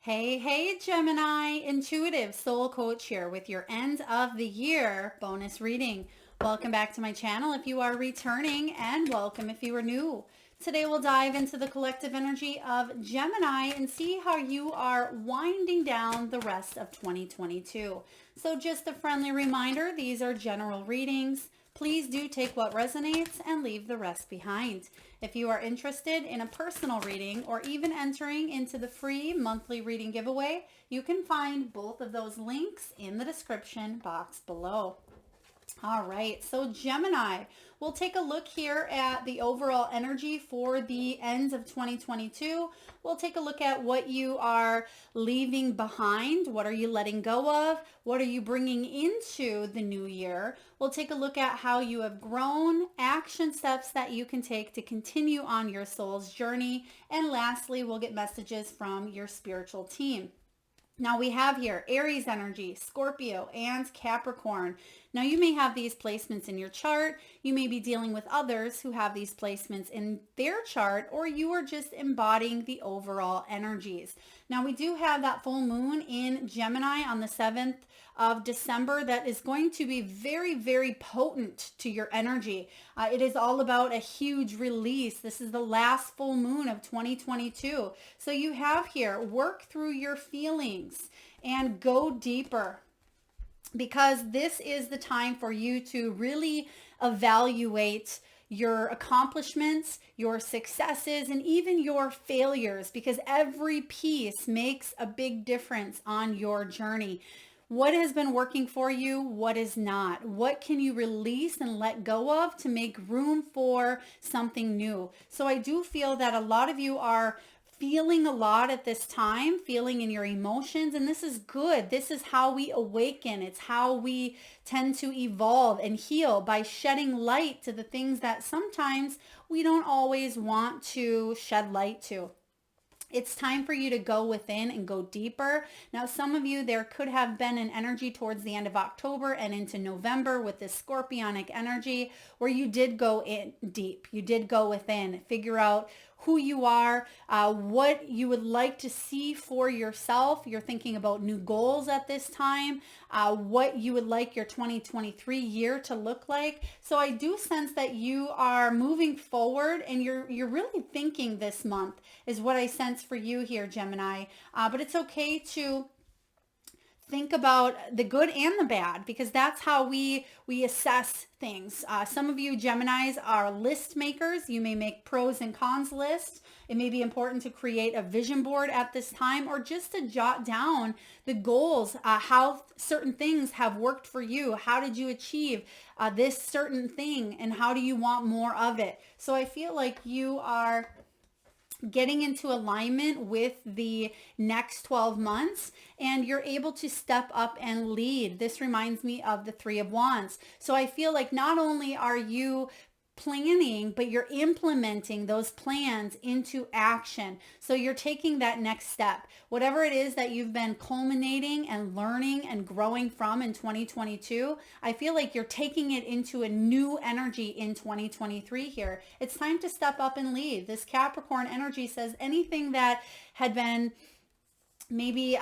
Hey, hey, Gemini, intuitive soul coach here with your end of the year bonus reading. Welcome back to my channel if you are returning, and welcome if you are new. Today we'll dive into the collective energy of Gemini and see how you are winding down the rest of 2022. So just a friendly reminder, these are general readings. Please do take what resonates and leave the rest behind. If you are interested in a personal reading or even entering into the free monthly reading giveaway, you can find both of those links in the description box below. All right, so Gemini, we'll take a look here at the overall energy for the end of 2022. We'll take a look at what you are leaving behind. What are you letting go of? What are you bringing into the new year? We'll take a look at how you have grown, action steps that you can take to continue on your soul's journey. And lastly, we'll get messages from your spiritual team. Now we have here Aries energy, Scorpio, and Capricorn. Now you may have these placements in your chart. You may be dealing with others who have these placements in their chart, or you are just embodying the overall energies. Now we do have that full moon in Gemini on the 7th of December that is going to be very, very potent to your energy. It is all about a huge release. This is the last full moon of 2022. So you have here, work through your feelings and go deeper, because this is the time for you to really evaluate your accomplishments, your successes, and even your failures, because every piece makes a big difference on your journey. What has been working for you? What is not? What can you release and let go of to make room for something new? So I do feel that a lot of you are feeling a lot at this time, feeling in your emotions, and this is good. This is how we awaken. It's how we tend to evolve and heal, by shedding light to the things that sometimes we don't always want to shed light to. It's time for you to go within and go deeper. Now, some of you, there could have been an energy towards the end of October and into November with this scorpionic energy where you did go in deep. You did go within, figure out who you are, what you would like to see for yourself. You're thinking about new goals at this time, what you would like your 2023 year to look like. So I do sense that you are moving forward, and you're really thinking this month is what I sense for you here, Gemini. But it's okay to think about the good and the bad, because that's how we assess things. Some of you Geminis are list makers. You may make pros and cons lists. It may be important to create a vision board at this time, or just to jot down the goals, how certain things have worked for you. How did you achieve this certain thing, and how do you want more of it? So I feel like you are getting into alignment with the next 12 months, and you're able to step up and lead. This reminds me of the Three of Wands. So I feel like not only are you planning, but you're implementing those plans into action. So you're taking that next step. Whatever it is that you've been culminating and learning and growing from in 2022, I feel like you're taking it into a new energy in 2023 here. It's time to step up and lead. This Capricorn energy says anything that had been maybe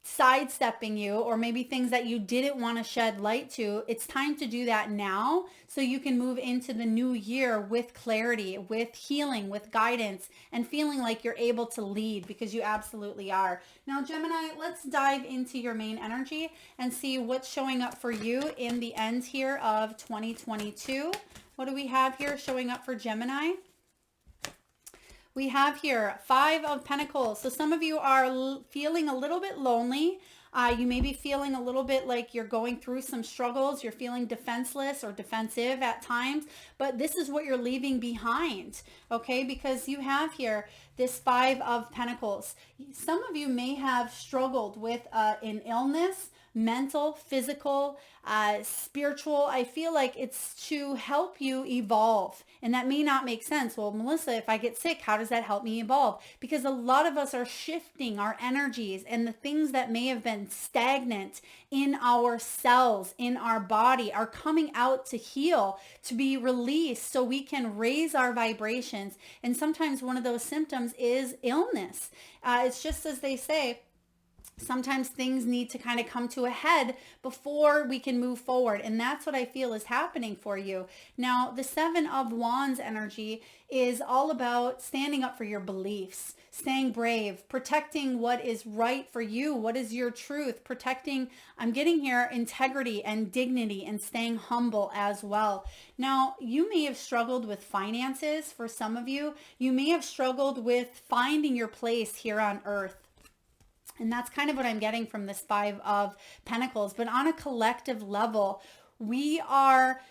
sidestepping you, or maybe things that you didn't want to shed light to, it's time to do that now, so you can move into the new year with clarity, with healing, with guidance, and feeling like you're able to lead, because you absolutely are. Now, Gemini, let's dive into your main energy and see what's showing up for you in the end here of 2022. What do we have here showing up for Gemini? We have here Five of Pentacles. So some of you are feeling a little bit lonely. You may be feeling a little bit like you're going through some struggles. You're feeling defenseless or defensive at times, but this is what you're leaving behind, okay? Because you have here this Five of Pentacles. Some of you may have struggled with an illness, mental, physical, spiritual. I feel like it's to help you evolve. And that may not make sense. Well, Melissa, if I get sick, how does that help me evolve? Because a lot of us are shifting our energies, and the things that may have been stagnant in our cells, in our body, are coming out to heal, to be released release so we can raise our vibrations. And sometimes one of those symptoms is illness. It's just as they say, sometimes things need to kind of come to a head before we can move forward. And that's what I feel is happening for you. Now, the Seven of Wands energy is all about standing up for your beliefs, staying brave, protecting what is right for you. What is your truth? Protecting, I'm getting here, integrity and dignity, and staying humble as well. Now, you may have struggled with finances. For some of you, you may have struggled with finding your place here on earth. And that's kind of what I'm getting from this Five of Pentacles. But on a collective level, we are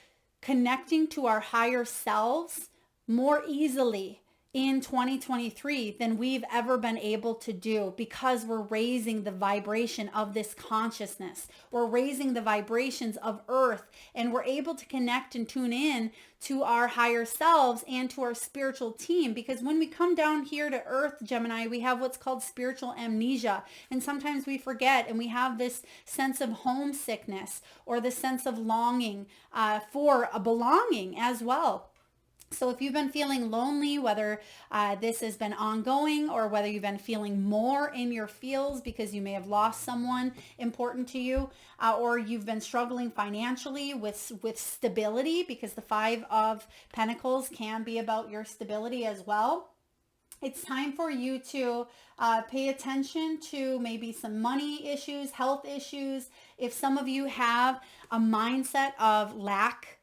connecting to our higher selves more easily in 2023 than we've ever been able to do, because we're raising the vibration of this consciousness. We're raising the vibrations of Earth, and we're able to connect and tune in to our higher selves and to our spiritual team. Because when we come down here to Earth, Gemini, we have what's called spiritual amnesia. And sometimes we forget, and we have this sense of homesickness or the sense of longing for a belonging as well. So if you've been feeling lonely, whether this has been ongoing or whether you've been feeling more in your feels because you may have lost someone important to you, or you've been struggling financially with stability, because the Five of Pentacles can be about your stability as well. It's time for you to pay attention to maybe some money issues, health issues. If some of you have a mindset of lack,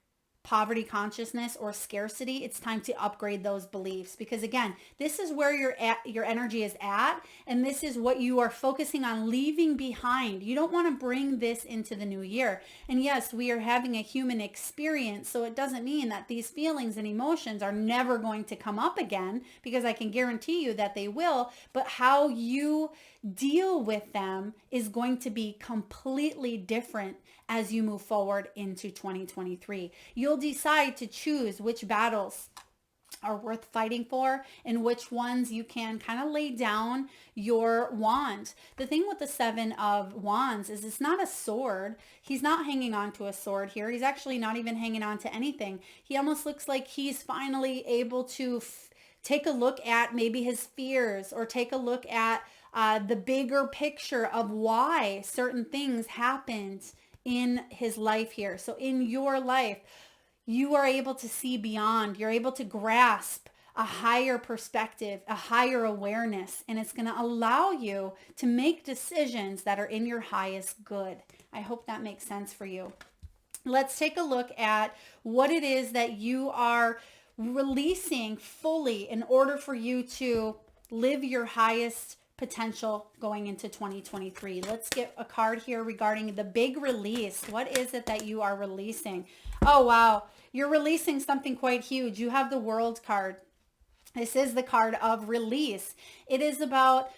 poverty consciousness, or scarcity, it's time to upgrade those beliefs, because again, this is where your energy is at, and this is what you are focusing on leaving behind. You don't want to bring this into the new year. And yes, we are having a human experience, so it doesn't mean that these feelings and emotions are never going to come up again, because I can guarantee you that they will, but how you deal with them is going to be completely different as you move forward into 2023. You'll decide to choose which battles are worth fighting for and which ones you can kind of lay down your wand. The thing with the Seven of Wands is it's not a sword. He's not hanging on to a sword here. He's actually not even hanging on to anything. He almost looks like he's finally able to take a look at maybe his fears, or take a look at the bigger picture of why certain things happened in his life here. So in your life, you are able to see beyond. You're able to grasp a higher perspective, a higher awareness, and it's going to allow you to make decisions that are in your highest good. I hope that makes sense for you. Let's take a look at what it is that you are releasing fully in order for you to live your highest potential going into 2023. Let's get a card here regarding the big release. What is it that you are releasing? Oh, wow. You're releasing something quite huge. You have the World card. This is the card of release. It is about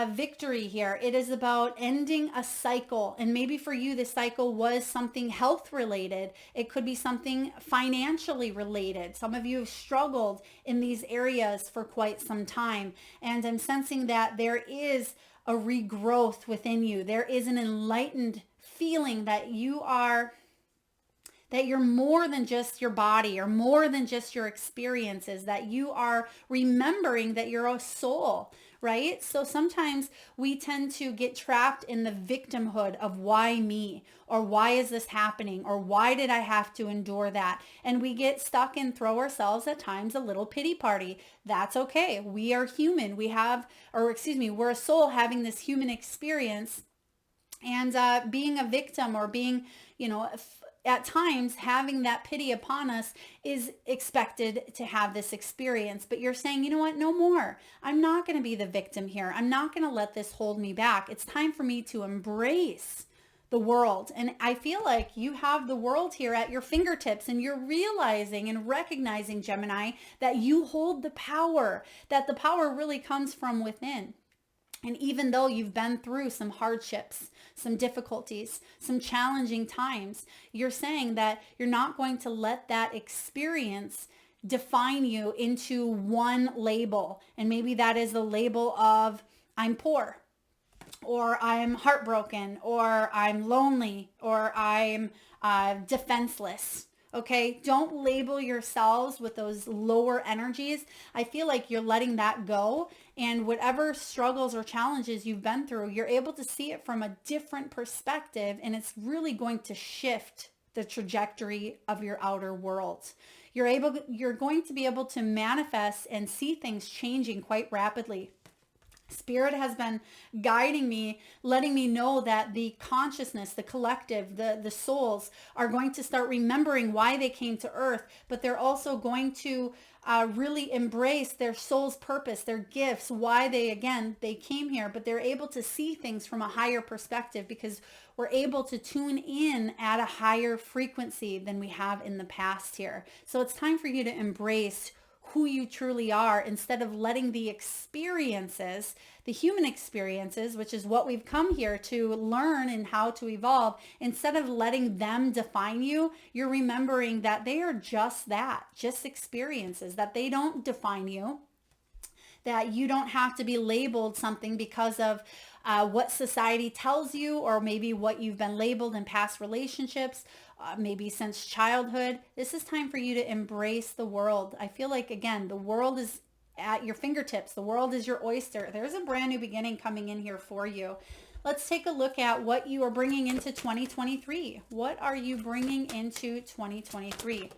victory here. It is about ending a cycle. And maybe for you, the cycle was something health related. It could be something financially related. Some of you have struggled in these areas for quite some time. And I'm sensing that there is a regrowth within you. There is an enlightened feeling that you're more than just your body, or more than just your experiences, that you are remembering that you're a soul, right? So sometimes we tend to get trapped in the victimhood of why me, or why is this happening, or why did I have to endure that? And we get stuck and throw ourselves at times a little pity party. That's okay. We are human. We're a soul having this human experience, and being a victim, or being, at times having that pity upon us is expected to have this experience. But you're saying, you know what, no more. I'm not going to be the victim here. I'm not going to let this hold me back. It's time for me to embrace the world. And I feel like you have the world here at your fingertips, and you're realizing and recognizing, Gemini, that you hold the power, that the power really comes from within. And even though you've been through some hardships, some difficulties, some challenging times, you're saying that you're not going to let that experience define you into one label. And maybe that is the label of I'm poor, or I'm heartbroken, or I'm lonely, or I'm defenseless. Okay, don't label yourselves with those lower energies. I feel like you're letting that go, and whatever struggles or challenges you've been through, you're able to see it from a different perspective, and it's really going to shift the trajectory of your outer world. You're going to be able to manifest and see things changing quite rapidly. Spirit has been guiding me, letting me know that the consciousness, the collective, the souls are going to start remembering why they came to earth, but they're also going to really embrace their soul's purpose, their gifts, why they came here, but they're able to see things from a higher perspective because we're able to tune in at a higher frequency than we have in the past here. So it's time for you to embrace who you truly are instead of letting the experiences, the human experiences, which is what we've come here to learn and how to evolve, instead of letting them define you, you're remembering that they are just that, just experiences, that they don't define you, that you don't have to be labeled something because of what society tells you, or maybe what you've been labeled in past relationships, maybe since childhood. This is time for you to embrace the world. I feel like, again, the world is at your fingertips. The world is your oyster. There's a brand new beginning coming in here for you. Let's take a look at what you are bringing into 2023. What are you bringing into 2023?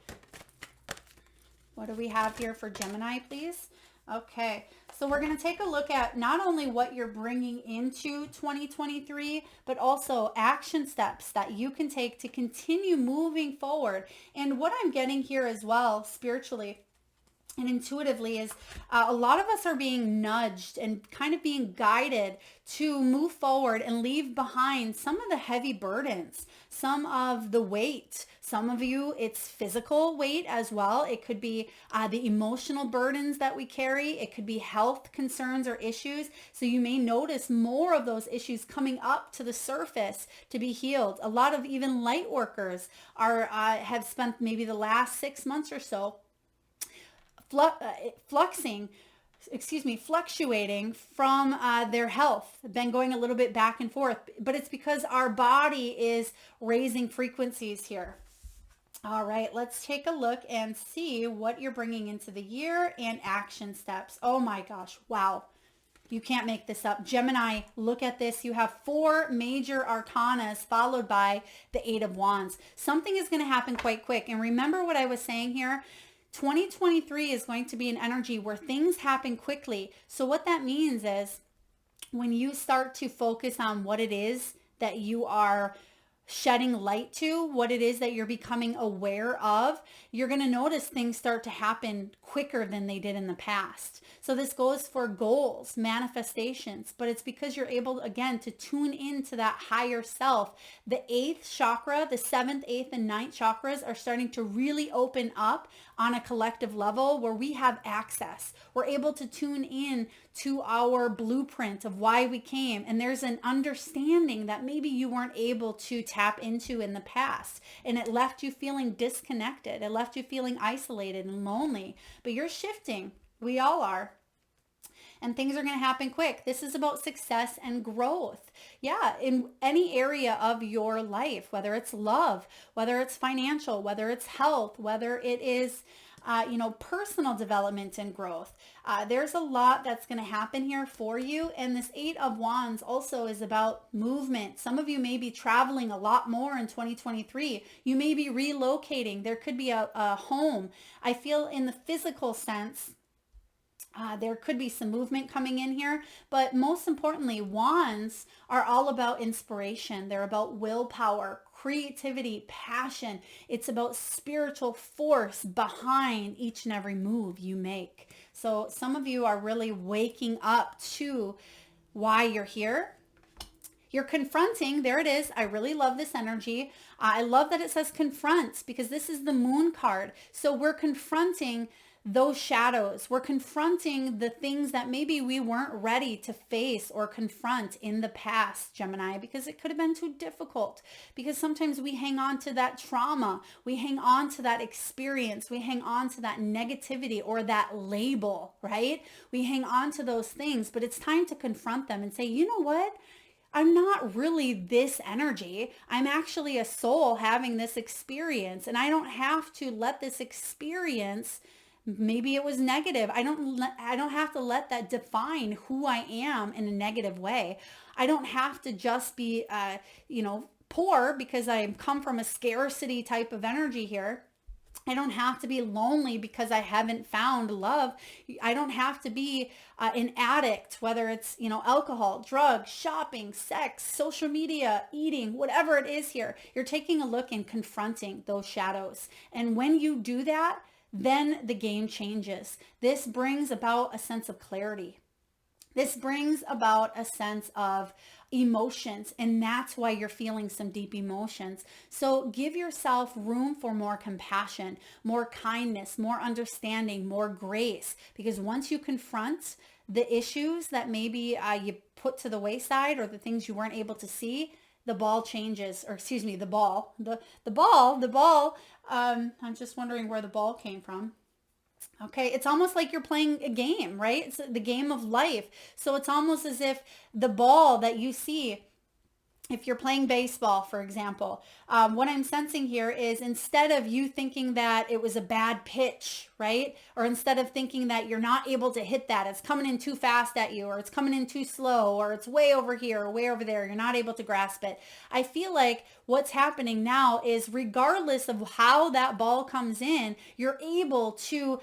What do we have here for Gemini, please? Okay, so we're going to take a look at not only what you're bringing into 2023, but also action steps that you can take to continue moving forward. And what I'm getting here as well, spiritually and intuitively, is a lot of us are being nudged and kind of being guided to move forward and leave behind some of the heavy burdens, some of the weight. Some of you, it's physical weight as well. It could be the emotional burdens that we carry. It could be health concerns or issues. So you may notice more of those issues coming up to the surface to be healed. A lot of even light workers have spent maybe the last 6 months or so fluctuating from their health, been going a little bit back and forth, but it's because our body is raising frequencies here. All right, let's take a look and see what you're bringing into the year and action steps. Oh my gosh, wow. You can't make this up. Gemini, look at this. You have 4 major arcanas followed by the 8 of Wands. Something is going to happen quite quick. And remember what I was saying here? 2023 is going to be an energy where things happen quickly. So what that means is when you start to focus on what it is that you are shedding light to, what it is that you're becoming aware of, you're going to notice things start to happen quicker than they did in the past. So this goes for goals, manifestations, but it's because you're able, again, to tune into that higher self. The 8th chakra, the 7th, 8th, and 9th chakras are starting to really open up on a collective level where we have access. We're able to tune in to our blueprint of why we came. And there's an understanding that maybe you weren't able to tap into in the past. And it left you feeling disconnected. It left you feeling isolated and lonely. But you're shifting. We all are. And things are going to happen quick. This is about success and growth. Yeah, in any area of your life, whether it's love, whether it's financial, whether it's health, whether it is, personal development and growth. There's a lot that's going to happen here for you. And this 8 of Wands also is about movement. Some of you may be traveling a lot more in 2023. You may be relocating. There could be a home. I feel in the physical sense, there could be some movement coming in here, but most importantly, wands are all about inspiration. They're about willpower, creativity, passion. It's about spiritual force behind each and every move you make. So some of you are really waking up to why you're here. You're confronting. There it is. I really love this energy. I love that it says confront because this is the moon card. So we're confronting those shadows. We're confronting the things that maybe we weren't ready to face or confront in the past, Gemini, because it could have been too difficult. Because sometimes we hang on to that trauma. We hang on to that experience. We hang on to that negativity or that label, right? We hang on to those things, but it's time to confront them and say, you know what? I'm not really this energy. I'm actually a soul having this experience, and I don't have to let this experience, maybe it was negative. I don't have to let that define who I am in a negative way. I don't have to just be poor because I come from a scarcity type of energy here. I don't have to be lonely because I haven't found love. I don't have to be an addict, whether it's, alcohol, drugs, shopping, sex, social media, eating, whatever it is here. You're taking a look and confronting those shadows. And when you do that, then the game changes. This brings about a sense of clarity. This brings about a sense of emotions, and that's why you're feeling some deep emotions. So give yourself room for more compassion, more kindness, more understanding, more grace, because once you confront the issues that maybe you put to the wayside, or the things you weren't able to see, the ball changes, or excuse me, the ball. I'm just wondering where the ball came from. Okay, it's almost like you're playing a game, right? It's the game of life. So it's almost as if the ball that you see, if you're playing baseball, for example, what I'm sensing here is, instead of you thinking that it was a bad pitch, right? Or instead of thinking that you're not able to hit that, it's coming in too fast at you, or it's coming in too slow, or it's way over here or way over there, you're not able to grasp it. I feel like what's happening now is, regardless of how that ball comes in, you're able to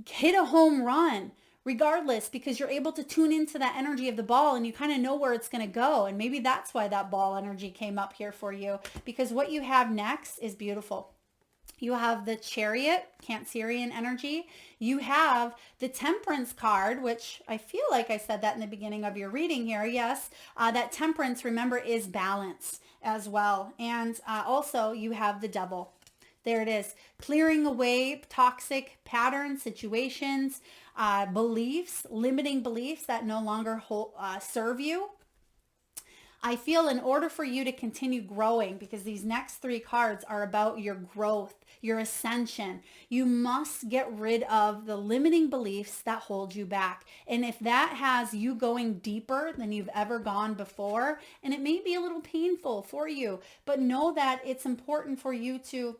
hit a home run regardless, because you're able to tune into that energy of the ball, and you kind of know where it's going to go. And maybe that's why that ball energy came up here for you, because what you have next is beautiful. You have the Chariot, Cancerian energy. You have the Temperance card, which I feel like I said that in the beginning of your reading here. Yes, that Temperance, remember, is balance as well. And also you have the Devil. There it is, clearing away toxic patterns, situations, beliefs, limiting beliefs that no longer serve you. I feel in order for you to continue growing, because these next three cards are about your growth, your ascension, you must get rid of the limiting beliefs that hold you back. And if that has you going deeper than you've ever gone before, and it may be a little painful for you, but know that it's important for you to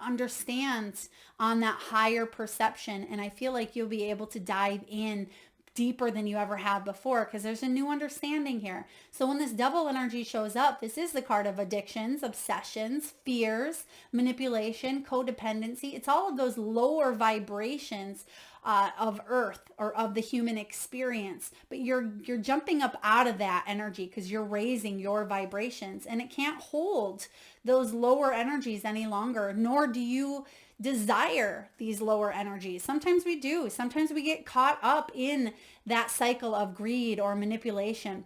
understand on that higher perception. And I feel like you'll be able to dive in deeper than you ever have before, because there's a new understanding here. So when this Devil energy shows up, this is the card of addictions, obsessions, fears, manipulation, codependency. It's all of those lower vibrations of earth, or of the human experience. But you're jumping up out of that energy because you're raising your vibrations, and it can't hold those lower energies any longer, nor do you desire these lower energies. Sometimes we do. Sometimes we get caught up in that cycle of greed or manipulation.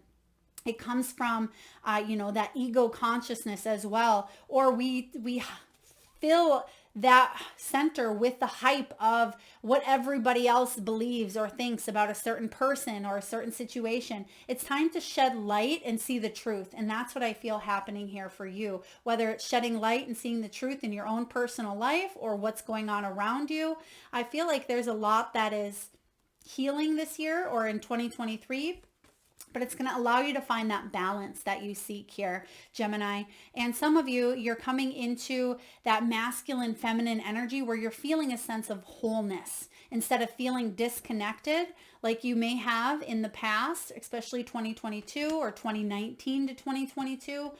It comes from, that ego consciousness as well. Or we fill that center with the hype of what everybody else believes or thinks about a certain person or a certain situation. It's time to shed light and see the truth. And that's what I feel happening here for you, whether it's shedding light and seeing the truth in your own personal life or what's going on around you. I feel like there's a lot that is healing this year or in 2023. But it's going to allow you to find that balance that you seek here, Gemini. And some of you, you're coming into that masculine, feminine energy where you're feeling a sense of wholeness instead of feeling disconnected like you may have in the past, especially 2022 or 2019 to 2022.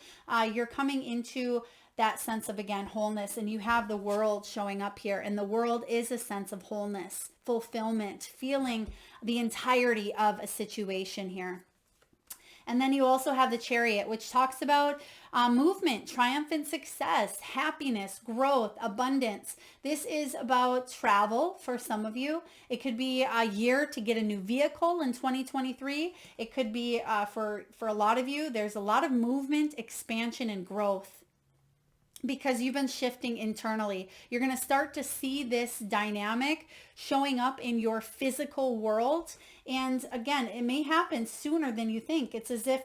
You're coming into that sense of, again, wholeness, and you have the World showing up here, and the World is a sense of wholeness, fulfillment, feeling the entirety of a situation here. And then you also have the Chariot, which talks about movement, triumphant success, happiness, growth, abundance. This is about travel for some of you. It could be a year to get a new vehicle in 2023. It could be for a lot of you, there's a lot of movement, expansion, and growth. Because you've been shifting internally. You're going to start to see this dynamic showing up in your physical world. And again, it may happen sooner than you think. It's as if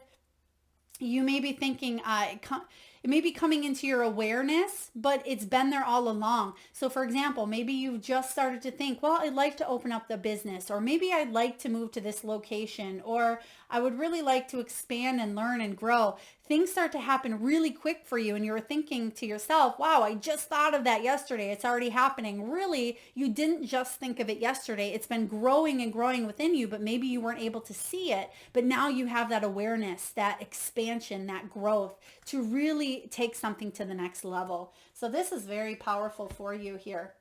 you may be thinking, it may be coming into your awareness, but it's been there all along. So for example, maybe you've just started to think, well, I'd like to open up the business, or maybe I'd like to move to this location, or I would really like to expand and learn and grow. Things start to happen really quick for you and you're thinking to yourself, wow, I just thought of that yesterday. It's already happening. Really, you didn't just think of it yesterday. It's been growing and growing within you, but maybe you weren't able to see it. But now you have that awareness, that expansion, that growth to really take something to the next level. So this is very powerful for you here.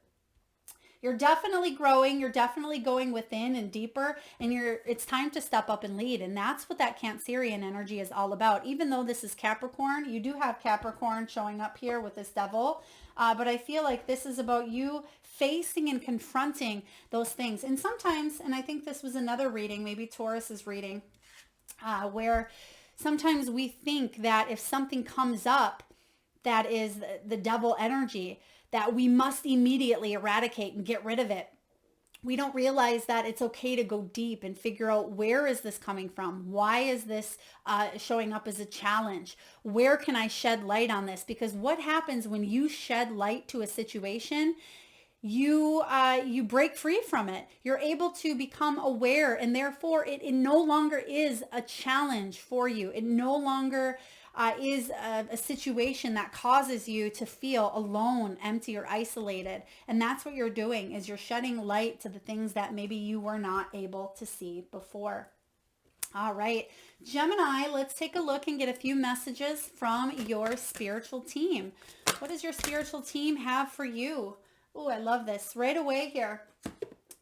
You're definitely growing. You're definitely going within and deeper, and it's time to step up and lead. And that's what that Cancerian energy is all about. Even though this is Capricorn, you do have Capricorn showing up here with this devil. But I feel like this is about you facing and confronting those things. And sometimes, and I think this was another reading, maybe Taurus's reading, where sometimes we think that if something comes up that is the devil energy, that we must immediately eradicate and get rid of it. We don't realize that it's okay to go deep and figure out, where is this coming from? Why is this showing up as a challenge? Where can I shed light on this? Because what happens when you shed light to a situation, you break free from it. You're able to become aware, and therefore it no longer is a challenge for you. It no longer is a situation that causes you to feel alone, empty, or isolated. And that's what you're doing, is you're shedding light to the things that maybe you were not able to see before. All right, Gemini, let's take a look and get a few messages from your spiritual team. What does your spiritual team have for you? Oh, I love this. Right away here.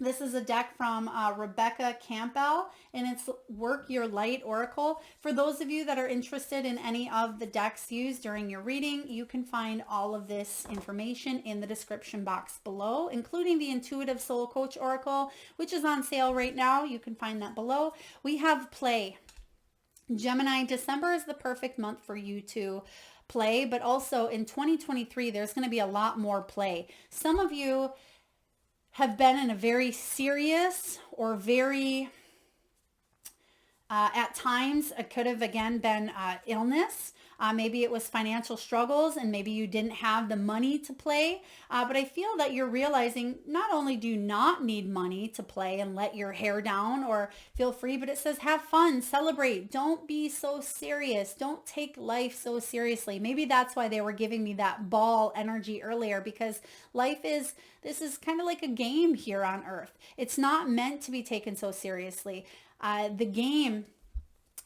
This is a deck from Rebecca Campbell, and it's Work Your Light Oracle. For those of you that are interested in any of the decks used during your reading, you can find all of this information in the description box below, including the Intuitive Soul Coach Oracle, which is on sale right now. You can find that below. We have play. Gemini, December is the perfect month for you to play, but also in 2023, there's going to be a lot more play. Some of you have been in a very serious or very, at times, it could have again been illness. Maybe it was financial struggles, and maybe you didn't have the money to play. But I feel that you're realizing not only do you not need money to play and let your hair down or feel free, but it says have fun, celebrate. Don't be so serious. Don't take life so seriously. Maybe that's why they were giving me that ball energy earlier, because this is kind of like a game here on Earth. It's not meant to be taken so seriously. The game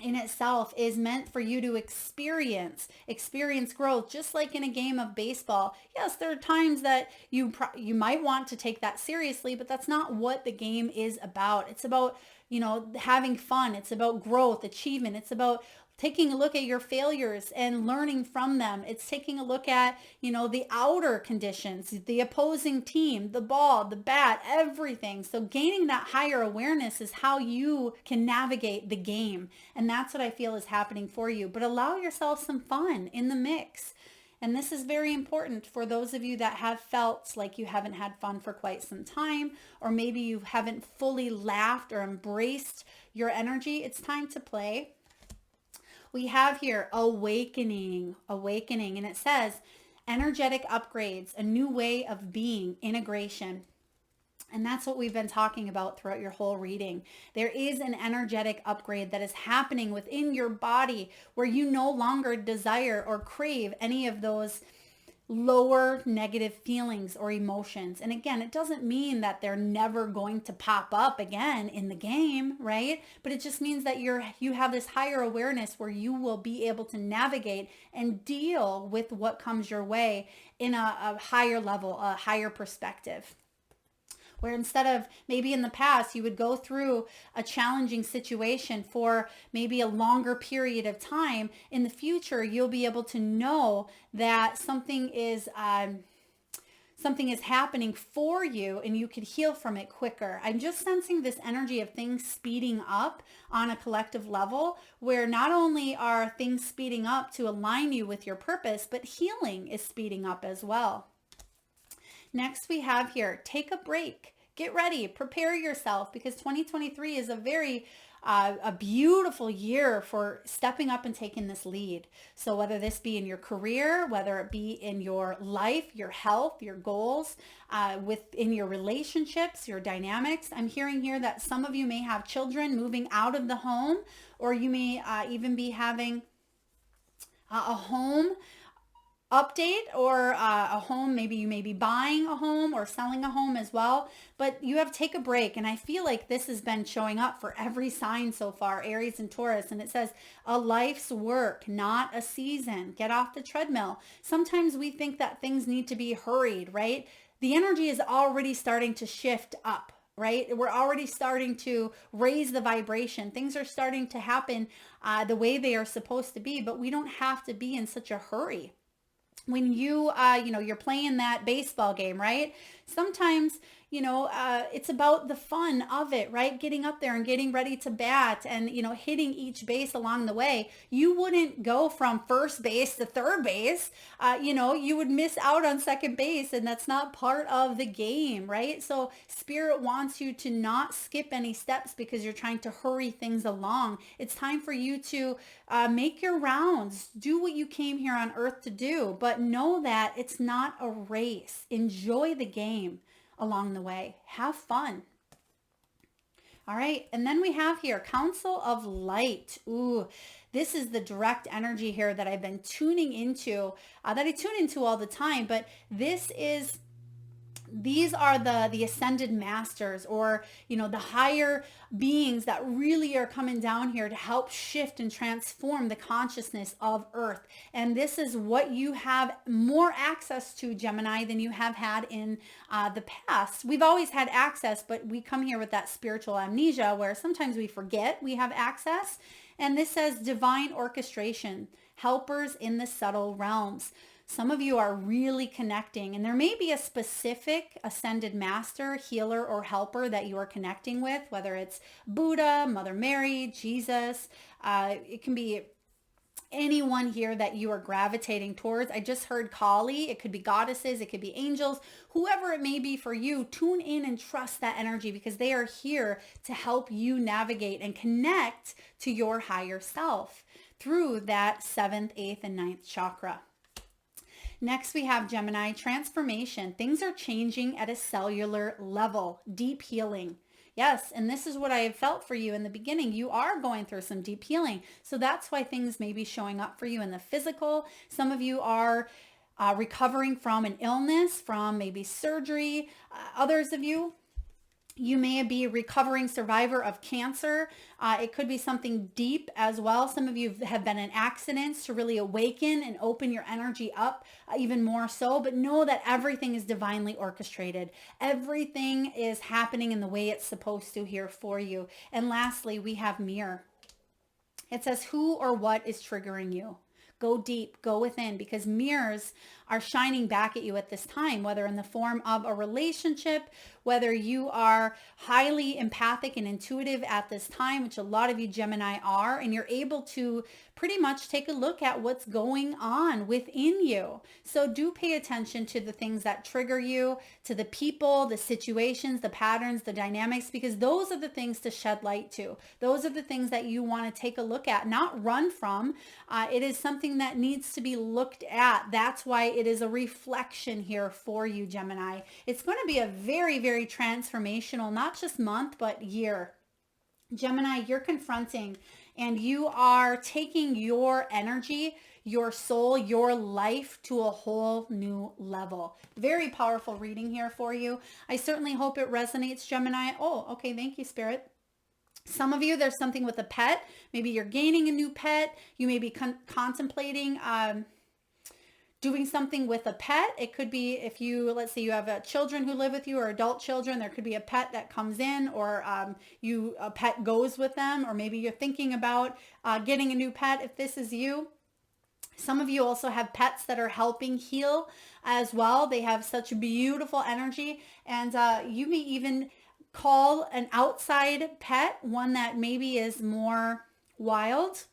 in itself is meant for you to experience growth, just like in a game of baseball. Yes, there are times that you might want to take that seriously, but that's not what the game is about. It's about, having fun. It's about growth, achievement. It's about taking a look at your failures and learning from them. It's taking a look at, the outer conditions, the opposing team, the ball, the bat, everything. So gaining that higher awareness is how you can navigate the game. And that's what I feel is happening for you. But allow yourself some fun in the mix. And this is very important for those of you that have felt like you haven't had fun for quite some time, or maybe you haven't fully laughed or embraced your energy. It's time to play. We have here awakening, and it says energetic upgrades, a new way of being, integration. And that's what we've been talking about throughout your whole reading. There is an energetic upgrade that is happening within your body where you no longer desire or crave any of those lower negative feelings or emotions. And again, it doesn't mean that they're never going to pop up again in the game, right? But it just means that you have this higher awareness where you will be able to navigate and deal with what comes your way in a higher level, a higher perspective. Where instead of maybe in the past, you would go through a challenging situation for maybe a longer period of time, in the future, you'll be able to know that something is happening for you and you could heal from it quicker. I'm just sensing this energy of things speeding up on a collective level, where not only are things speeding up to align you with your purpose, but healing is speeding up as well. Next we have here, take a break, get ready, prepare yourself, because 2023 is a very a beautiful year for stepping up and taking this lead. So whether this be in your career, whether it be in your life, your health, your goals, within your relationships, your dynamics, I'm hearing here that some of you may have children moving out of the home, or you may even be having a home update, or a home, maybe you may be buying a home or selling a home as well, but you have to take a break. And I feel like this has been showing up for every sign so far, Aries and Taurus, and it says a life's work, not a season. Get off the treadmill. Sometimes we think that things need to be hurried, right? The energy is already starting to shift up, right? We're already starting to raise the vibration. Things are starting to happen the way they are supposed to be, but we don't have to be in such a hurry. When you're playing that baseball game, right? Sometimes, it's about the fun of it, right? Getting up there and getting ready to bat and, hitting each base along the way. You wouldn't go from first base to third base. You would miss out on second base, and that's not part of the game, right? So Spirit wants you to not skip any steps because you're trying to hurry things along. It's time for you to make your rounds, do what you came here on earth to do, but know that it's not a race. Enjoy the game along the way. Have fun. All right. And then we have here Council of Light. Ooh, this is the direct energy here that I've been tuning into, that I tune into all the time. But these are the ascended masters, or, the higher beings that really are coming down here to help shift and transform the consciousness of Earth. And this is what you have more access to, Gemini, than you have had in the past. We've always had access, but we come here with that spiritual amnesia where sometimes we forget we have access. And this says divine orchestration, helpers in the subtle realms. Some of you are really connecting, and there may be a specific ascended master, healer, or helper that you are connecting with, whether it's Buddha, Mother Mary, Jesus. It can be anyone here that you are gravitating towards. I just heard Kali. It could be goddesses. It could be angels. Whoever it may be for you, tune in and trust that energy, because they are here to help you navigate and connect to your higher self through that 7th, 8th, and 9th chakra. Next, we have Gemini, transformation. Things are changing at a cellular level, deep healing. Yes, and this is what I have felt for you in the beginning. You are going through some deep healing. So that's why things may be showing up for you in the physical. Some of you are recovering from an illness, from maybe surgery. Others of you, you may be a recovering survivor of cancer. It could be something deep as well. Some of you have been in accidents to really awaken and open your energy up even more so. But know that everything is divinely orchestrated. Everything is happening in the way it's supposed to here for you. And lastly, we have mirror. It says who or what is triggering you. Go deep, go within, because mirrors are shining back at you at this time, whether in the form of a relationship, whether you are highly empathic and intuitive at this time, which a lot of you Gemini are, and you're able to pretty much take a look at what's going on within you. So do pay attention to the things that trigger you, to the people, the situations, the patterns, the dynamics, because those are the things to shed light to. Those are the things that you want to take a look at, not run from. It is something that needs to be looked at. That's why it is a reflection here for you, Gemini. It's going to be a very, very transformational, not just month, but year. Gemini, you're confronting and you are taking your energy, your soul, your life to a whole new level. Very powerful reading here for you. I certainly hope it resonates, Gemini. Oh, okay. Thank you, Spirit. Some of you, there's something with a pet. Maybe you're gaining a new pet. You may be contemplating doing something with a pet. It could be if you, let's say you have children who live with you or adult children, there could be a pet that comes in, or a pet goes with them, or maybe you're thinking about getting a new pet if this is you. Some of you also have pets that are helping heal as well. They have such beautiful energy, and you may even call an outside pet, one that maybe is more wild,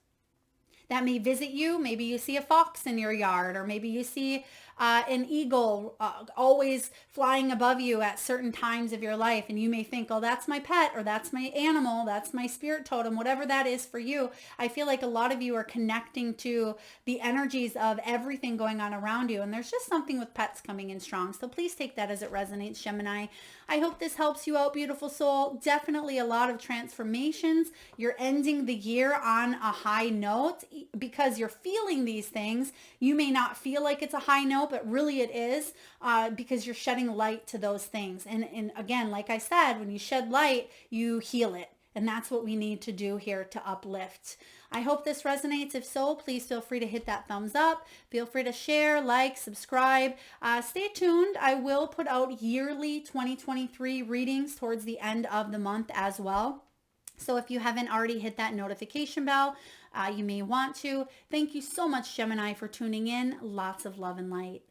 that may visit you. Maybe you see a fox in your yard, or maybe you see an eagle always flying above you at certain times of your life. And you may think, oh, that's my pet, or that's my animal, that's my spirit totem, whatever that is for you. I feel like a lot of you are connecting to the energies of everything going on around you. And there's just something with pets coming in strong. So please take that as it resonates, Gemini. I hope this helps you out, beautiful soul. Definitely a lot of transformations. You're ending the year on a high note because you're feeling these things. You may not feel like it's a high note, but really it is, because you're shedding light to those things. And again, like I said, when you shed light, you heal it. And that's what we need to do here to uplift. I hope this resonates. If so, please feel free to hit that thumbs up. Feel free to share, like, subscribe. Stay tuned. I will put out yearly 2023 readings towards the end of the month as well. So if you haven't already hit that notification bell, you may want to. Thank you so much, Gemini, for tuning in. Lots of love and light.